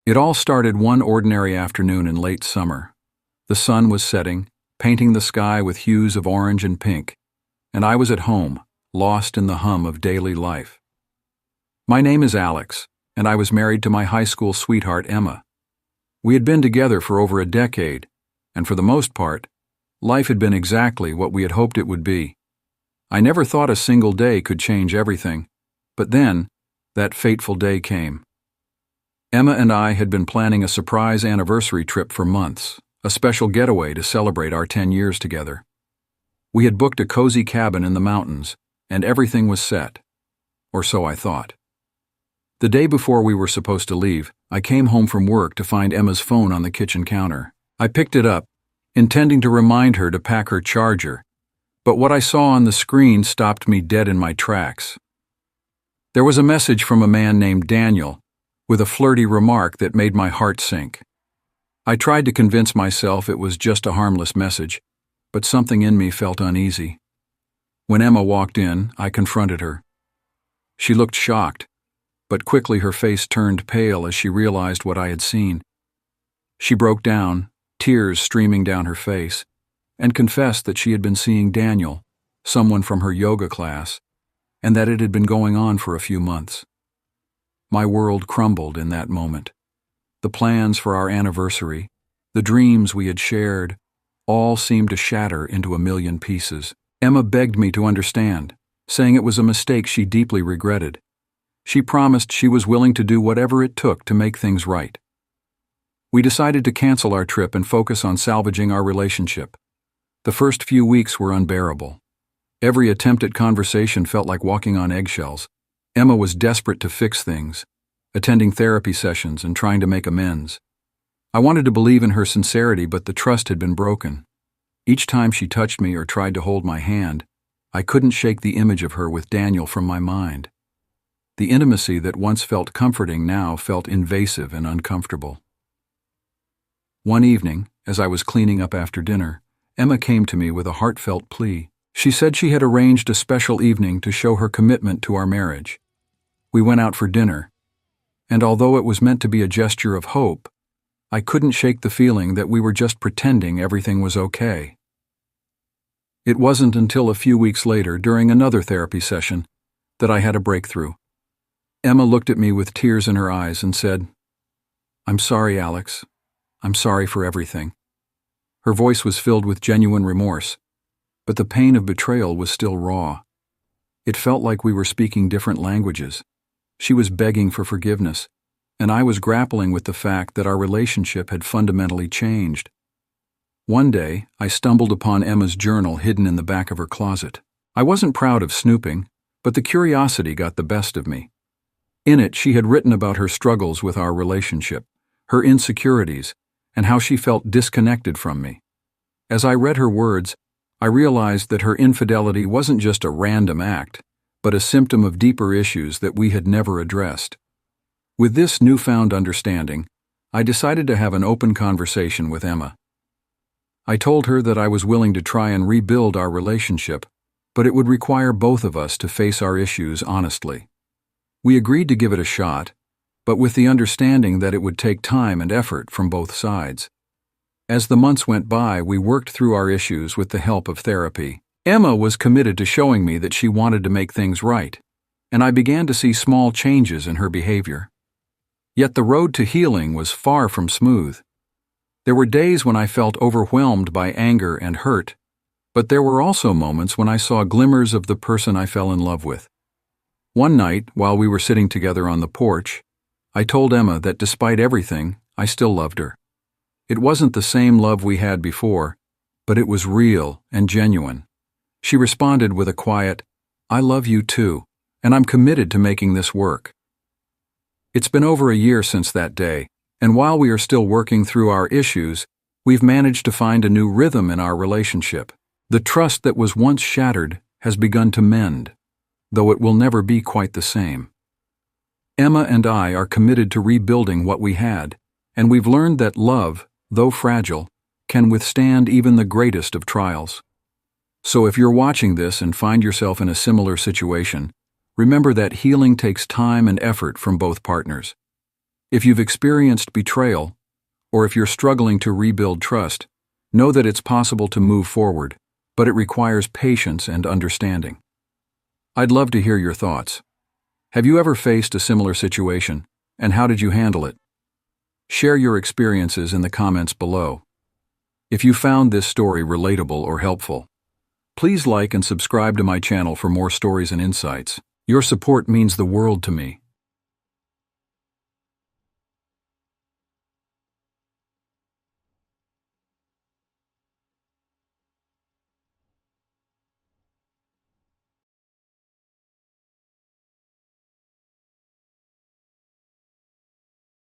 It all started one ordinary afternoon in late summer. The sun was setting, painting the sky with hues of orange and pink, and I was at home, lost in the hum of daily life. My name is Alex, and I was married to my high school sweetheart Emma. We had been together for over a decade, and for the most part, life had been exactly what we had hoped it would be. I never thought a single day could change everything, but then, that fateful day came. Emma and I had been planning a surprise anniversary trip for months, a special getaway to celebrate our 10 years together. We had booked a cozy cabin in the mountains, and everything was set. Or so I thought. The day before we were supposed to leave, I came home from work to find Emma's phone on the kitchen counter. I picked it up, intending to remind her to pack her charger, but what I saw on the screen stopped me dead in my tracks. There was a message from a man named Daniel, with a flirty remark that made my heart sink. I tried to convince myself it was just a harmless message, but something in me felt uneasy. When Emma walked in, I confronted her. She looked shocked, but quickly her face turned pale as she realized what I had seen. She broke down, tears streaming down her face, and confessed that she had been seeing Daniel, someone from her yoga class, and that it had been going on for a few months. My world crumbled in that moment. The plans for our anniversary, the dreams we had shared, all seemed to shatter into a million pieces. Emma begged me to understand, saying it was a mistake she deeply regretted. She promised she was willing to do whatever it took to make things right. We decided to cancel our trip and focus on salvaging our relationship. The first few weeks were unbearable. Every attempt at conversation felt like walking on eggshells. Emma was desperate to fix things, attending therapy sessions and trying to make amends. I wanted to believe in her sincerity, but the trust had been broken. Each time she touched me or tried to hold my hand, I couldn't shake the image of her with Daniel from my mind. The intimacy that once felt comforting now felt invasive and uncomfortable. One evening, as I was cleaning up after dinner, Emma came to me with a heartfelt plea. She said she had arranged a special evening to show her commitment to our marriage. We went out for dinner, and although it was meant to be a gesture of hope, I couldn't shake the feeling that we were just pretending everything was okay. It wasn't until a few weeks later, during another therapy session, that I had a breakthrough. Emma looked at me with tears in her eyes and said, "I'm sorry, Alex. I'm sorry for everything." Her voice was filled with genuine remorse, but the pain of betrayal was still raw. It felt like we were speaking different languages. She was begging for forgiveness, and I was grappling with the fact that our relationship had fundamentally changed. One day, I stumbled upon Emma's journal hidden in the back of her closet. I wasn't proud of snooping, but the curiosity got the best of me. In it, she had written about her struggles with our relationship, her insecurities, and how she felt disconnected from me. As I read her words, I realized that her infidelity wasn't just a random act, but a symptom of deeper issues that we had never addressed. With this newfound understanding, I decided to have an open conversation with Emma. I told her that I was willing to try and rebuild our relationship, but it would require both of us to face our issues honestly. We agreed to give it a shot, but with the understanding that it would take time and effort from both sides. As the months went by, we worked through our issues with the help of therapy. Emma was committed to showing me that she wanted to make things right, and I began to see small changes in her behavior. Yet the road to healing was far from smooth. There were days when I felt overwhelmed by anger and hurt, but there were also moments when I saw glimmers of the person I fell in love with. One night, while we were sitting together on the porch, I told Emma that despite everything, I still loved her. It wasn't the same love we had before, but it was real and genuine. She responded with a quiet, "I love you too, and I'm committed to making this work." It's been over a year since that day, and while we are still working through our issues, we've managed to find a new rhythm in our relationship. The trust that was once shattered has begun to mend, though it will never be quite the same. Emma and I are committed to rebuilding what we had, and we've learned that love, though fragile, can withstand even the greatest of trials. So if you're watching this and find yourself in a similar situation, remember that healing takes time and effort from both partners. If you've experienced betrayal, or if you're struggling to rebuild trust, know that it's possible to move forward, but it requires patience and understanding. I'd love to hear your thoughts. Have you ever faced a similar situation, and how did you handle it? Share your experiences in the comments below. If you found this story relatable or helpful, please like and subscribe to my channel for more stories and insights. Your support means the world to me.